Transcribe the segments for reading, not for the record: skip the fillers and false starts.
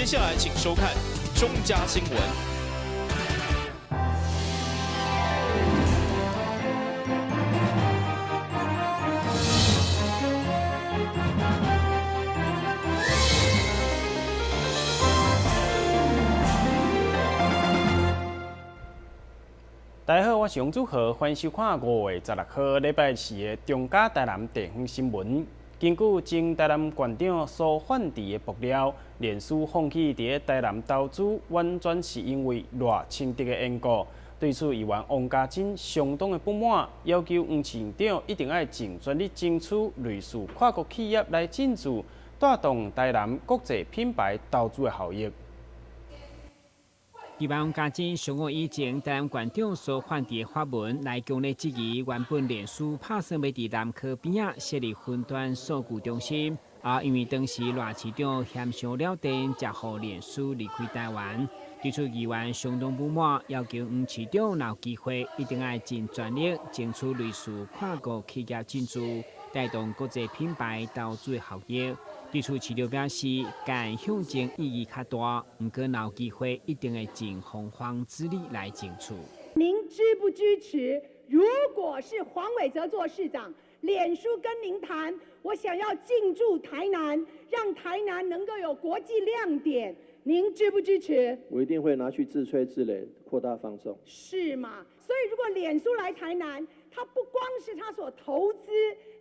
接下来请收看中嘉新闻。大家好，我是杨祖和，欢迎收看5月16号礼拜四的中嘉台南地方新闻。根据前台南县长苏焕智的爆料，脸书放弃伫台南投资，完全是因为赖清德的缘故。对此，议员王嘉珍相当的不满，要求黄市长一定要尽全力争取类似跨国企业来进驻，带动台南国际品牌投资的效益。希望家珍上午以前台南县长苏焕智的发文来强烈质疑原本脸书打算要伫南科边仔设立云端数据中心，因为当时赖市长嫌伤了电，才互脸书离开台湾。对此议员相当不满，要求黄市长若有机会一定要尽全力争取类似跨国企业进驻，带动国际品牌投资的效益。对此，市长表示，敢向前意义较大，不过若有机会，一定会尽洪荒之力来争取。您支不支持？如果是黄伟哲做市长，脸书跟您谈，我想要进驻台南，让台南能够有国际亮点，您支不支持？我一定会拿去自吹自擂，扩大放送。是嘛？所以如果脸书来台南，它不光是它所投资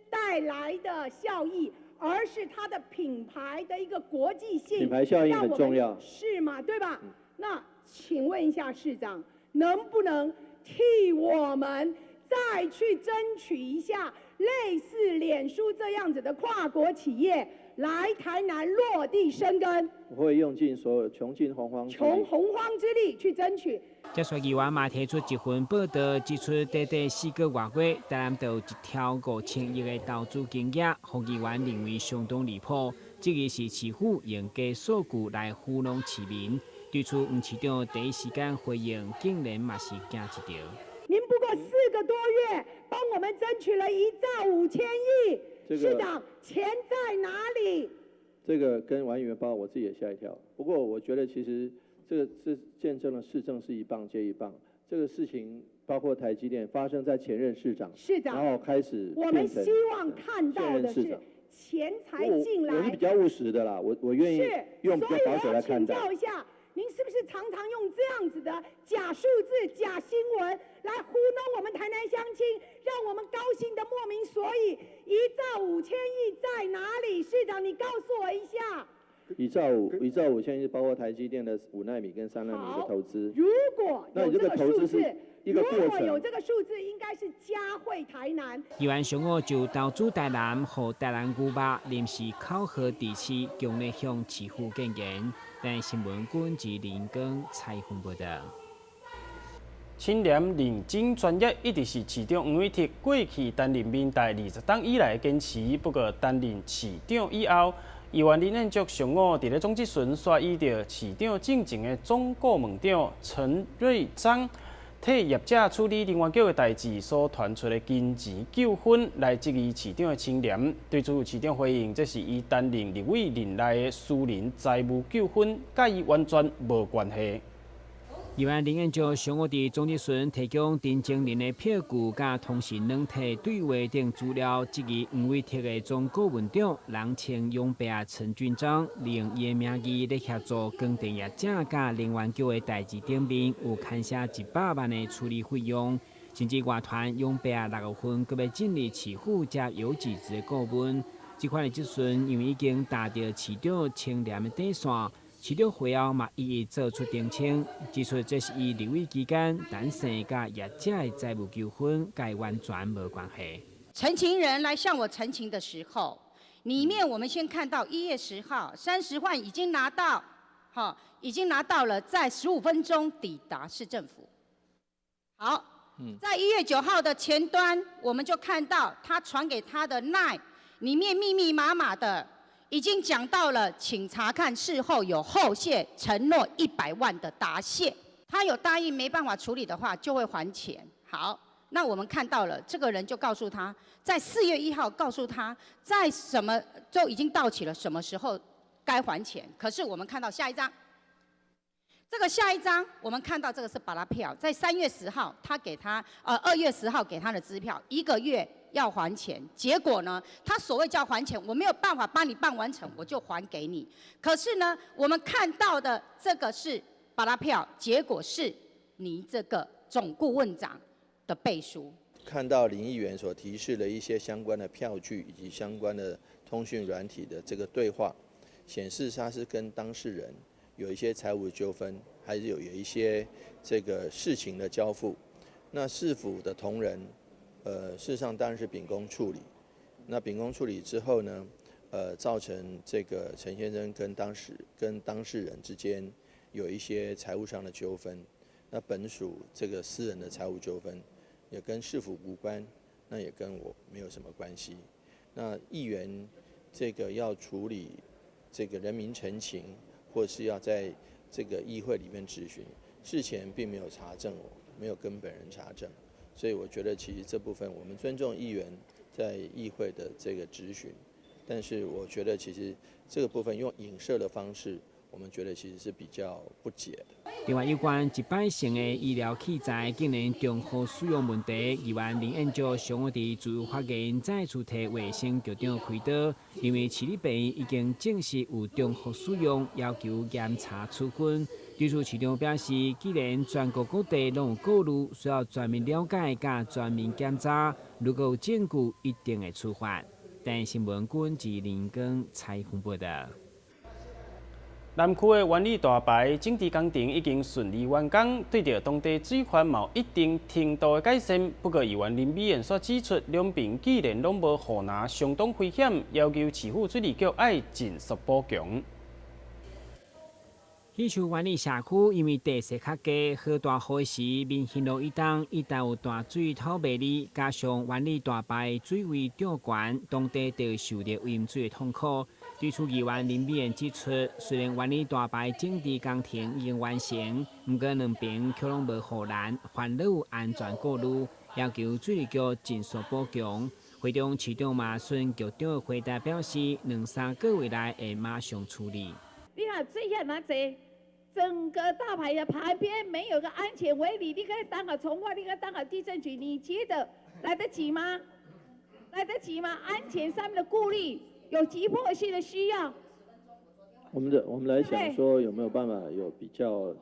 带来的效益，而是它的品牌的一个国际性，品牌效应很重要，是嘛？对吧？那请问一下市长，能不能替我们再去争取一下类似脸书这样子的跨国企业来台南落地生根？我会用尽所有穷尽洪荒之力去争取。接续议员嘛提出一份报道，指出短短4个月，台南就有一条5000亿的投资金额，互议员认为相当离谱，这个是市府用假数据来糊弄市民。对此，黄市长第一时间回应，竟然嘛是惊一跳。您不过4个多月，帮我们争取了1兆5000亿，市长钱在哪里？这个跟完原包，我自己也吓一跳。不过我觉得其实这个是见证了市政是一棒接一棒。这个事情包括台积电发生在前任市长，然后开始我们希望看到的是钱财进来。我是比较务实的啦，我愿意用比较保守来看待。所以我要请教一下，您是不是常常用这样子的假数字、假新闻来糊弄我们台南乡亲，让我们高兴的莫名所以？1兆5000亿在哪里？市长，你告诉我一下。1兆5000亿包括台积电的5奈米跟3奈米的投资。如果有这个投资是一个过程，如果有这个数字，应该是嘉惠台南。议员上午就投资台南，和台南牛肉临时考核地区，强烈向市府建言。但新闻官及林根采访报道。清廉认真专业一直是市长黄伟哲过去担任民代20档以来的坚持。不过担任市长以后，议员林彦竹上午伫咧总质询刷伊着市长正前的总顾问长陈瑞章替业者处理能源局的代志所传出的金钱纠纷，来质疑市长的清廉。对此，市长回应，这是伊担任立委任内的私人财务纠纷，甲伊完全无关系。议员林彦竹上午伫总质询提供陈情人的票据，甲通讯软体对话等资料，质疑黄伟哲的总顾问长人称永伯陈俊章，利用伊的名义咧协助光电业者甲能源局的代志顶面有牵涉100万的处理费用，甚至外传永伯6月份佮要进入市府加有职职的顾问。这款的质询因为已经达到市长清廉的底线。市长会后嘛一一做出澄清，指出这是伊立委期间诞生甲业者的债务纠纷，甲完全无关系。陈情人来向我陈情的时候，里面我们先看到1月10号30万已经拿到，已经拿到了，在15分钟抵达市政府。好，在1月9号的前端，我们就看到他传给他的 LINE 里面密密麻麻的。已经讲到了，请查看事后有后谢，承诺100万的答谢。他有答应没办法处理的话，就会还钱。好，那我们看到了，这个人就告诉他，在4月1号告诉他，在什么就已经到期了，什么时候该还钱。可是我们看到下一张，这个下一张我们看到这个是巴拉票，在3月10号他给他2月10号给他的支票，1个月要还钱。结果呢，他所谓叫还钱，我没有办法帮你办完成，我就还给你。可是呢，我们看到的这个是巴拉票，结果是你这个总顾问长的背书。看到林议员所提示的一些相关的票据以及相关的通讯软体的这个对话，显示他是跟当事人有一些财务纠纷，还是有一些这个事情的交付。那市府的同仁，事实上当然是秉公处理。那秉公处理之后呢，造成这个陈先生跟当事人之间有一些财务上的纠纷。那本属这个私人的财务纠纷。也跟市府无关，那也跟我没有什么关系。那议员这个要处理这个人民陈情，或是要在这个议会里面质询，事前并没有查证我，没有跟本人查证，所以我觉得其实这部分我们尊重议员在议会的这个质询，但是我觉得其实这个部分用影射的方式，我们觉得其实是比较不解的。另外，有关100成的医疗器材竟然重复使用问题，议员林彦竹上午伫自由发言再次替卫生局长开刀，因为市立病院已经证实有重复使用，要求严查处分。对此，市长表示，既然全国各地拢有过路，需要全面了解甲全面检查，如果有证据，一定会处罚。但新闻君自林根采访报道。南区的原理大排整治工程已经顺利完工，对着当地水源有一定程度的改善。不过，议员林美燕所指出，两边既然拢无互拿，相当危险，要求市府水利局要尽速补强。喜树原理社区因为地势较低，好大雨时面行路一动，一旦有大水透袂离，加上原理大排水位涨悬，当地就受到淹水的痛苦。对此，议员林美燕指出，虽然原理大排整治工程已经完成，不过两边却拢无护栏，烦恼有安全过路，要求水利局尽速补强。会中市长马顺局长的回答表示，2-3个月内会马上处理。你看这些那些，整个大排的旁边没有个安全围篱，你可以当好从化，你可以当好地震局，你觉得来得及吗？来得及吗？安全上面的顾虑有急迫性的需要。我们来想说有没有办法有比较，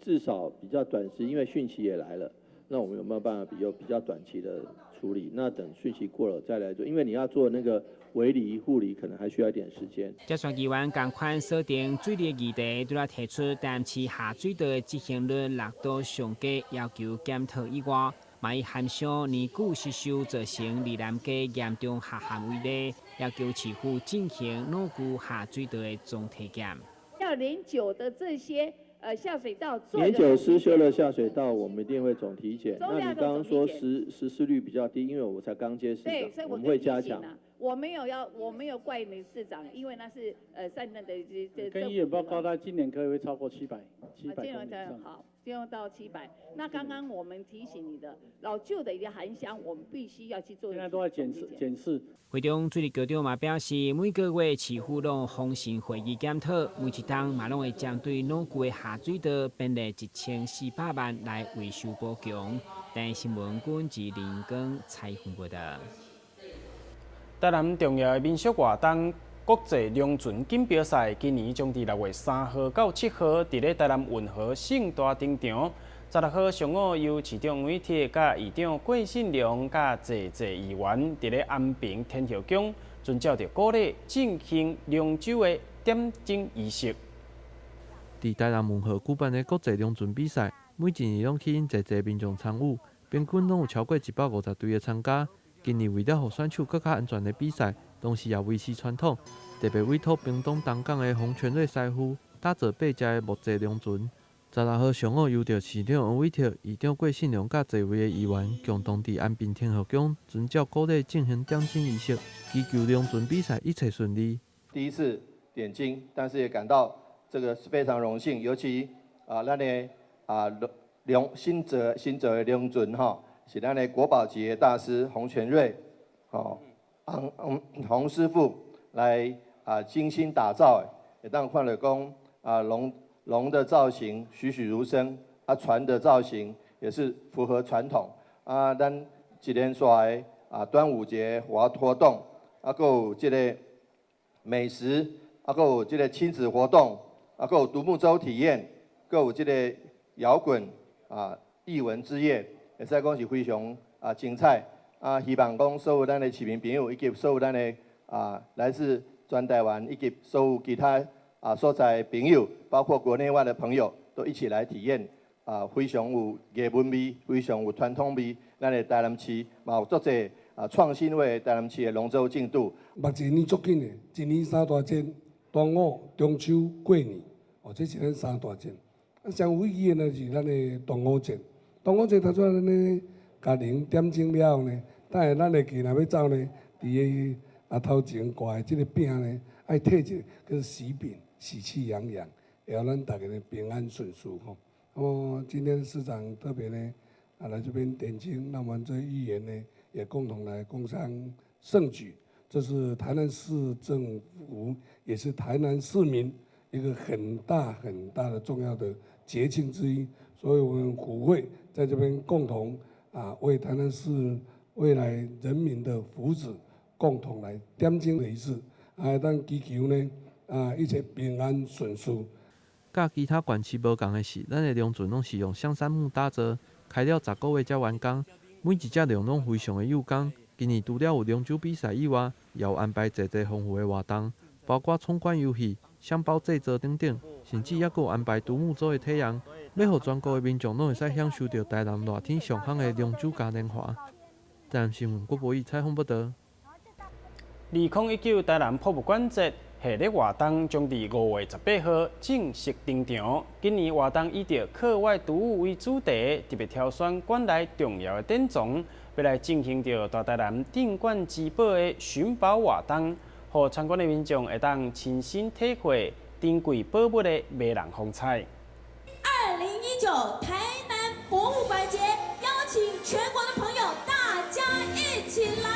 至少比较短时，因为汛期也来了，那我们有没有办法有比较短期的处理？那等汛期过了再来做，因为你要做那个围篱护理，可能还需要一点时间。这算议员同款锁定水利议题，除了提出淡市下水道的执行率落到上低，要求检讨以外，嘛以含上年久失修造成离南街严重下陷为例，要求市府进行脑骨下水道的总体检。要连久的这些下水道做年久失修的下水道，我们一定会总体检。那你刚刚说实施率比较低，因为我才刚接市长，所以我们会加强。我没有怪你市长，因为那是上任的跟议员报告，他今年可以会超过700公里好，进入到700。那刚刚我们提醒你的老旧的一个涵箱，我们必须要去做。现在都在检视。会中水利局长嘛表示，每个月市府拢方针会议检讨，每一档嘛拢会针对脑骨的下水道编列1400万来维修补强。但新闻君自林根采访报道。台南重要的民俗活动国际龙船锦标赛，今年将伫6月3号到7号，伫咧台南运河盛大登场。16号上午，由市长黄伟铁、甲议长郭信良、甲济议员伫咧安平天后宫，遵照着鼓励进行龙舟的点睛仪式。伫台南运河举办的国际龙船比赛，每一年拢吸引济民众参与，平均拢有超过150队的参加。今年为了让选手更加安全的比赛，同时也维持传统，特别委托屏东东港的洪泉瑞师傅打造8只的木质龙船。16号上午，由着市长黄伟铁、议长郭信良甲侪位的议员共同伫安平天后宫遵照鼓励进行点睛仪式，祈求龙船比赛一切顺利。第一次点睛，但是也感到这个是非常荣幸，尤其咱的新泽的龙船哈。是咱的国宝级的大师洪泉瑞，洪师傅来精心打造的。会当看到讲龙的造型栩栩如生，船的造型也是符合传统。咱一连串的端午节活动，还有这个美食，还有这个亲子活动，还有独木舟体验，还有这个摇滚艺文之夜，会使讲是非常精彩。希望讲所有咱的市民朋友以及所有咱的来自全台湾以及所有其他所在的朋友，包括国内外的朋友，都一起来体验非常有艺文味、非常有传统味。咱的台南市嘛有足侪创新为台南市的龙舟竞渡。目前年足紧的，一年三大节：端午、中秋、过年。这是咱三大节。上有意义的呢是咱的端午节。端午节头先咱呢，家庭点睛了后呢，等下咱的去若要走呢，伫个头前挂的这个饼呢，爱摕一个叫喜饼，喜气洋洋，会让咱大家呢平安顺遂吼。今天市长特别呢来这边点睛，那我们这议员呢也共同来共襄盛举。这是台南市政府，也是台南市民一个很大很大的重要的节庆之一。所以我们府会在这边共同为台南市未来人民的福祉共同来点睛的一次，当祈求呢一切平安顺遂。甲其他县市无同的是，咱的龙船拢是用象山木打造，开了10个月才完工，每一只龙拢非常的有功。今年除了有龙舟比赛以外，也有安排侪丰富的活动，包括闯关游戏、香包制作等等，甚至还有安排独木舟的体验，要让全国的民众拢会使享受到台南热天上好的龙舟嘉年华。台南新闻郭博义采访报道。2019台南博物馆节系列活动将伫5月18号正式登场。今年活动以着课外读物为主题，特别挑选馆内重要的典藏，要来进行着大台南镇馆之宝的寻宝活动，互参观的民众会当亲身体会珍贵宝物的迷人风采。2019台南博物馆节，邀请全国的朋友，大家一起来！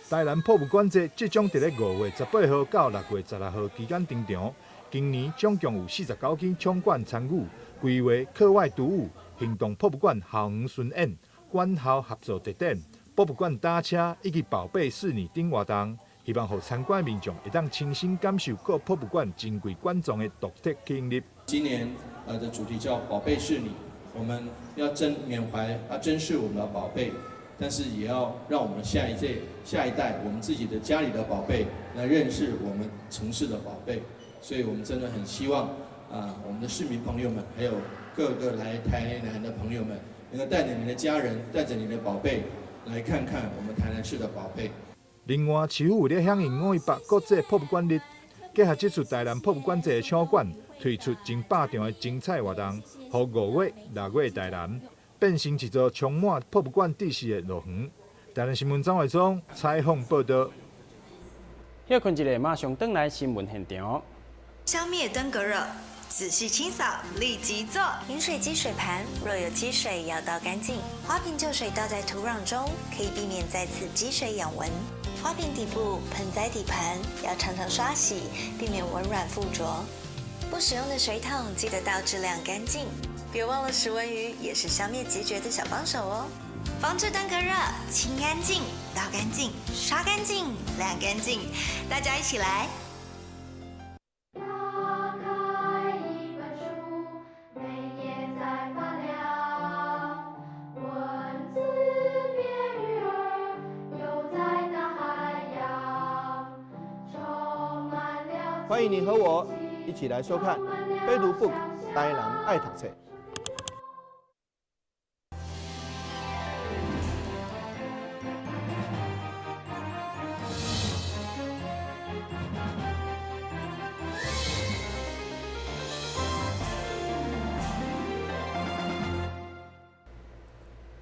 台南博物馆节即将伫咧5月18号到6月16号期间登场。今年总共有49间场馆参与，规划课外读物、行动博物馆校园巡演、馆校合作特展、博物馆打车以及宝贝视你等活动，希望让参观民众会当亲身感受各博物馆珍贵馆藏的独特经历。今年的主题叫宝贝是你，我们要缅怀珍视我们的宝贝。但是也要让我们下一代，我们自己的家里的宝贝来认识我们城市的宝贝，所以我们真的很希望我们的市民朋友们，还有各个来台南的朋友们，能够带着你的家人，带着你的宝贝来看看我们台南市的宝贝。另外，市府为了响应518国际博物馆日，结合这次台南博物馆节的抢馆，推出100场的精彩活动，让5月、6月台南变成一座充满博物馆知识的乐园。台南新闻张伟忠采访报道。休困一下，马上回来新闻现场。消灭登革热，仔细清扫，立即做。饮水机水盘若有积水，要倒干净。花瓶旧水倒在土壤中，可以避免再次积水养蚊。花瓶底部、盆栽底盘要常常刷洗，避免蚊卵附着。不使用的水桶记得倒置晾干净。别忘了食蚊鱼也是消灭孑孓的小帮手哦。防治登革热，清干净、倒干净、刷干净、晾干净，大家一起来。打开一本书，每页在发亮，文字变鱼儿，游在大海洋，充满了。欢迎你和我一起来收看《飞读 Book》台南爱读册。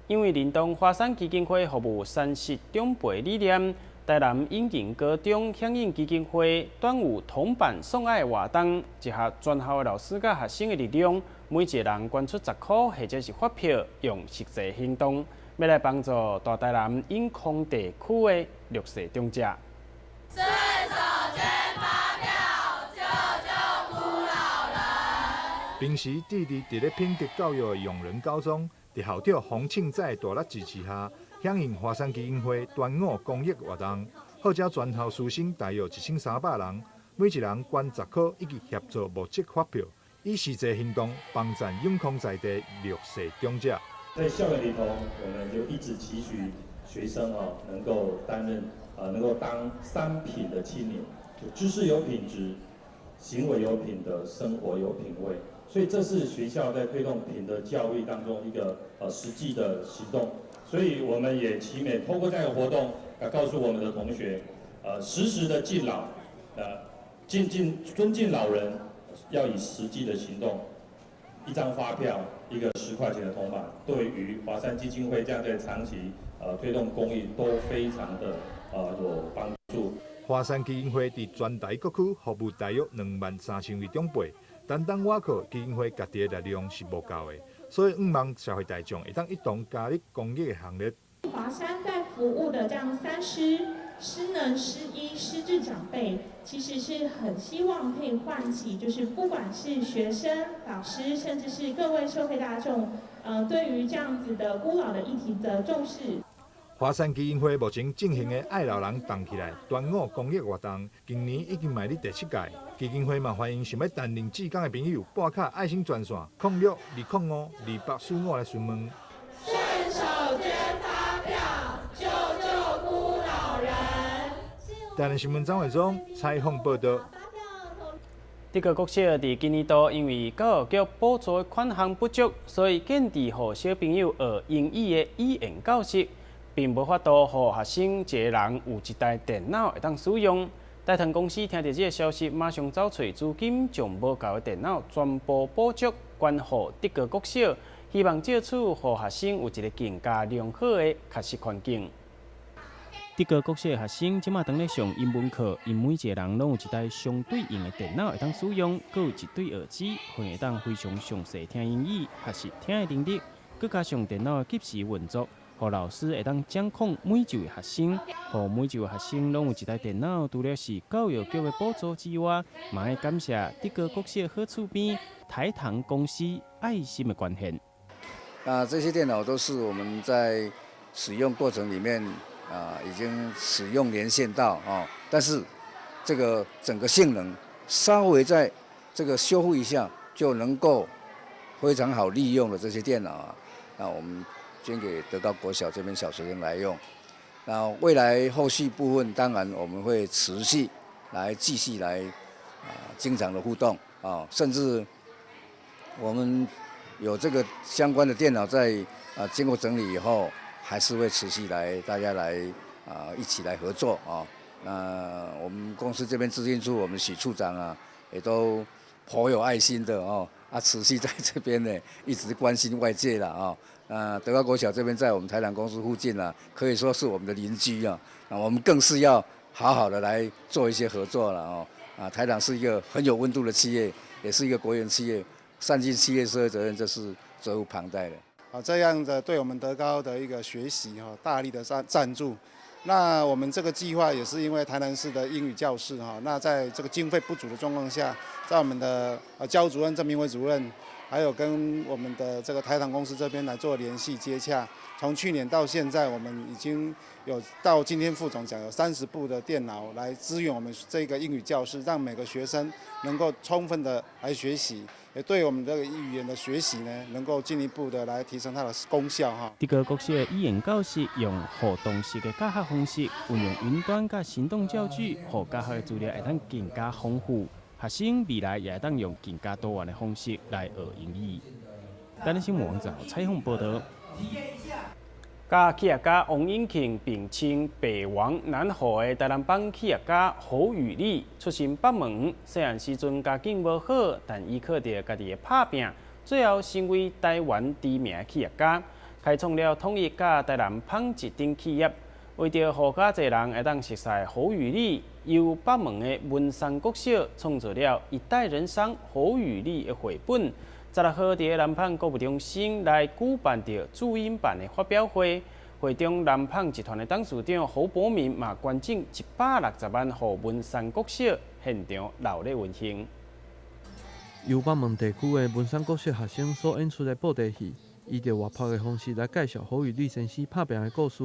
因为联动华山基金会服务山石长辈理念，台南永仁高中响应基金会端午同伴送爱活动，结合全校的老师甲学生的力量，每一个人捐出10块或者是发票，用实际行动，要来帮助大台南永康地区的弱势长者。顺手捐发票，平时弟弟伫咧品德教育的永仁高中，伫校长洪庆在大力支持下，响应华山基金会端午公益活动，号召全校师生大约1300人，每一人捐10块，以及协助募集发票，以实际行动帮助永康在地弱势长者。在校园里头，我们就一直期许学生能够能够当3品的青年，就知识有品质，行为有品德，生活有品味。所以这是学校在推动品德教育当中一个实际的行动。所以我们也期美透过这样的活动，告诉我们的同学，时时的敬老，尊敬老人，要以实际的行动。一张发票，一个10块钱的铜板，对于华山基金会这样的长期推动公益都非常的有帮助。华山基金会伫全台各区服务大约23000位长辈，单外靠基金会家己的力量是无够的，所以希望社会大众会当一同加入公益的行列。华山在服务的这样3师、师能、师医、师智长辈，其实是很希望可以唤起，就是不管是学生、老师，甚至是各位社会大众，对于这样子的孤老的议题的重视。华山基金会目前进行的爱老人动起来端午公益活动，今年已经迈入第7届。基金会嘛欢迎想要担任志工的朋友，拨卡爱心专线06-205-2845来询问。顺手捐发票，救救孤老人。台南新闻张伟忠采访报道。德国国小伫今年度因为教育局补助的款项不足，所以建议予小朋友学英语的语言教室，并无法度予学生一个人有一台电脑会当使用。台糖公司听到这个消息，马上找找资金，将无够的电脑全部补足，捐予德国国小，希望借此予学生有一个更加良好的学习环境。德国国小的学生即马当咧上英文课，因每一个人拢有一台相对应的电脑会当使用，佮有一对耳机，会当非常详细听英语，学习听的能力，佮加上电脑的及时运作，互老师会当掌控每一位学生，互每一位学生拢有一台电脑。除了是教育局的补助之外，嘛要感谢德国国小好厝边台糖公司爱心的捐献。这些电脑都是我们在使用过程里面。已经使用年限到但是这个整个性能稍微在这个修复一下，就能够非常好利用的这些电脑那我们捐给德高国小这边小学生来用。那未来后续部分，当然我们会持续来继续来经常的互动甚至我们有这个相关的电脑在经过整理以后。还是会持续来，大家来一起来合作那我们公司这边资讯处，我们许处长也都颇有爱心的持续在这边呢，一直关心外界了德高国小这边在我们台糖公司附近可以说是我们的邻居那我们更是要好好的来做一些合作了台糖是一个很有温度的企业，也是一个国营企业，善尽企业社会责任，这是责无旁贷的。这样的对我们德高的一个学习大力的赞助。那我们这个计划也是因为台南市的英语教室那在这个经费不足的状况下，在我们的教务主任郑明伟主任，还有跟我们的这个台糖公司这边来做联系接洽。从去年到现在，我们已经有到今天副总讲有30部的电脑来支援我们这个英语教室，让每个学生能够充分的来学习。也对我们这个语言的学习呢，能够进一步的来提升它的功效德高国小语言教室用互动式的教学方式，运用云端甲行动教具，互教学的资料会当更加丰富。学生未来也会当用更加多元的方式来学英语。台南新闻网站采访报道。甲企业家王永庆并称“北王南河”的台南帮企业家侯宇丽，出身北门，细汉时阵家境无好，但依靠着家己的打拼，最后成为台湾知名的企业家，开创了统一甲台南帮一等企业。为着互较侪人会当熟悉侯宇丽，由北门的文山国小创造了一代人商侯宇丽的绘本。16号伫南胖购物中心来举办着注音版的发表会，会中南胖集团的董事长侯博民嘛捐赠160万予文山国小，现场热烈温馨。由北门地区的文山国小学生所演出的布袋戏，以着活泼的方式来介绍侯宇律先生拍拼的故事。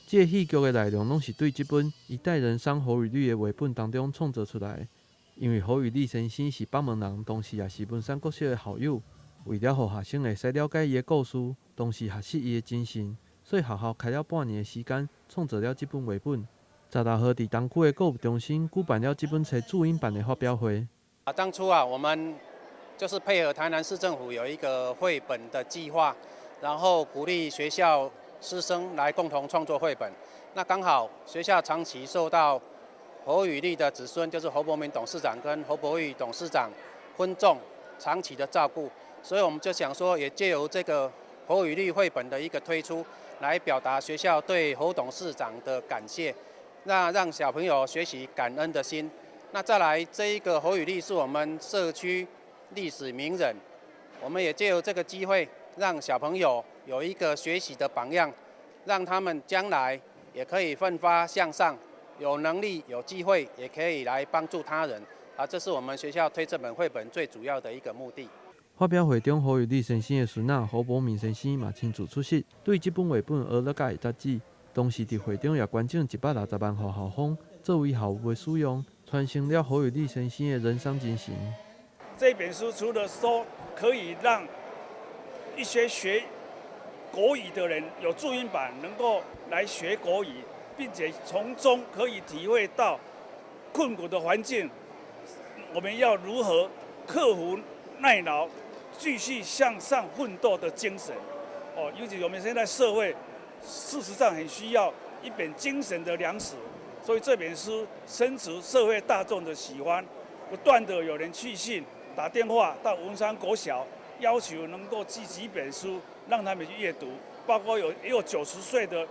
这个戏剧的内容拢是对这本《一代人伤侯宇律》的绘本当中创作出来的。因为侯宇律先生是北门人，同时也是文山国小的校友，为了让学生会使了解伊的故事，同时学习伊的精神，所以学校开了半年的时间，创作了这本绘本。16号伫东区的购物中心举办了这本册注音版的发表会。当初我们就是配合台南市政府有一个绘本的计划，然后鼓励学校师生来共同创作绘本。那刚好学校长期受到侯宇律的子孙，就是侯伯明董事长跟侯伯玉董事长婚重长期的照顾，所以我们就想说，也借由这个侯宇律绘本的一个推出，来表达学校对侯董事长的感谢，让小朋友学习感恩的心。那再来，这一个侯宇律是我们社区历史名人，我们也借由这个机会，让小朋友有一个学习的榜样，让他们将来也可以奋发向上。有能力、有机会，也可以来帮助他人，这是我们学校推这本绘本最主要的一个目的。发表会中，侯宇律先生的孙仔侯伯明先生嘛亲自出席，对这本绘本学了解杂志，同时伫会中也捐赠160万予校方，作为校务的使用，传承了侯宇律先生的人生精神。这本书除了说可以让一些学国语的人有注音版，能够来学国语。并且从中可以体会到困苦的环境，我们要如何克服耐劳，继续向上奋斗的精神。尤其我们现在社会，事实上很需要一本精神的粮食，所以这本书深植社会大众的喜欢，不断的有人去信、打电话到文山国小，要求能够寄几本书让他们去阅读，包括也有90岁的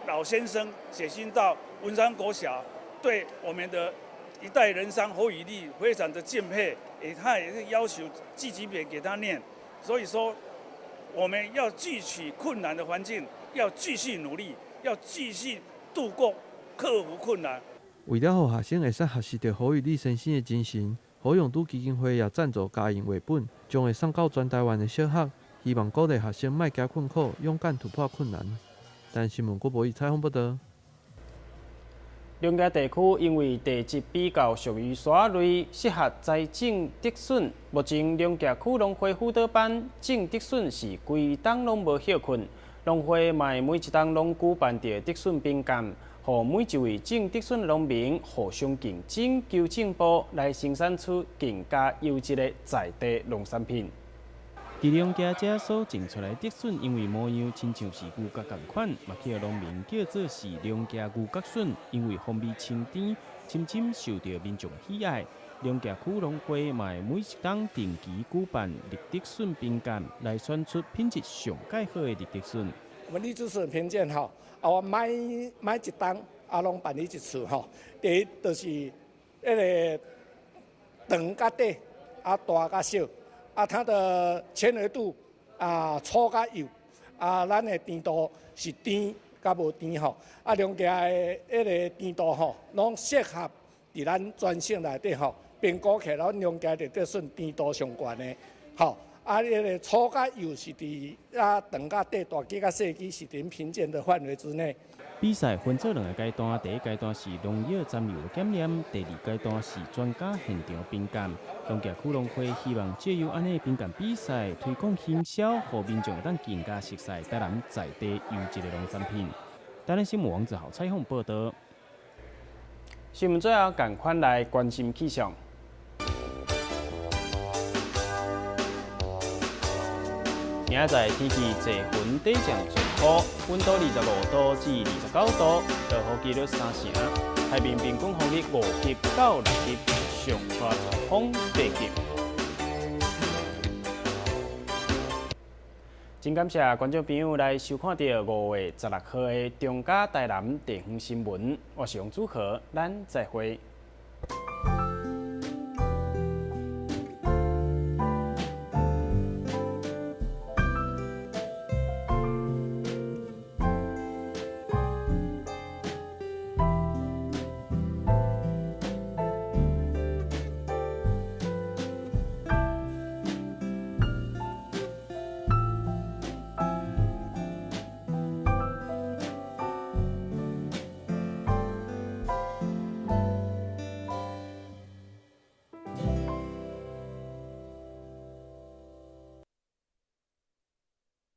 老先生写信到文山国小，对我们的一代人伤侯宇律非常的敬佩，他也是要求寄几本给他念。所以说，我们要汲取困难的环境，要继续努力，要继续度过、克服困难。为了让学生会使学习到侯宇律先生的精神，侯永都基金会也赞助家用绘本，将会送到全台湾的小学，希望鼓励学生莫惊困苦，勇敢突破困难。但新闻郭博义采访报道。龙家地区因为地质比较属于沙类，适合栽种竹笋。目前龙家区农会辅导班种竹笋是规档拢无休困，农会卖每一档拢举办着竹笋饼干，让每一位种竹笋的农民互相竞争，求进步，来生产出更加优质的在地农产品。伫龙家遮所种出来竹笋，因为模样亲像是牛角同款，嘛叫农民叫做是龙家牛角笋，因为风味清甜，深深受到民众喜爱。龙家区农会卖每一档定期举办绿竹笋饼干，来选出品质上介好的绿竹笋。我们绿竹笋偏见我买一档拢办你一次第一就是迄个长甲短大甲小。它的纤维度粗甲幼咱的甜度是甜甲无甜龙家的迄个甜度拢适合伫咱专线内底评估起来，咱龙家的竹笋甜度上悬的迄个粗甲幼是伫长甲短大枝甲细枝是伫评鉴的范围之内。比赛分做2个阶段，第一阶段是农业参与检验，第二阶段是专家现场评鉴。龙家区农会希望借由安尼评鉴比赛，推广行销，让民众当更加熟悉台南在地优质的农产品。台南新闻网1号采访报道。新闻最后赶快来关心气象。明仔载天气多云底渐转雨，温度25度至29度，落雨几率3成。海面平均风力5级到6级，上大阵风8级。真感谢观众朋友来收看到5月16号的中嘉台南地方新闻，我是杨祖和，咱再会。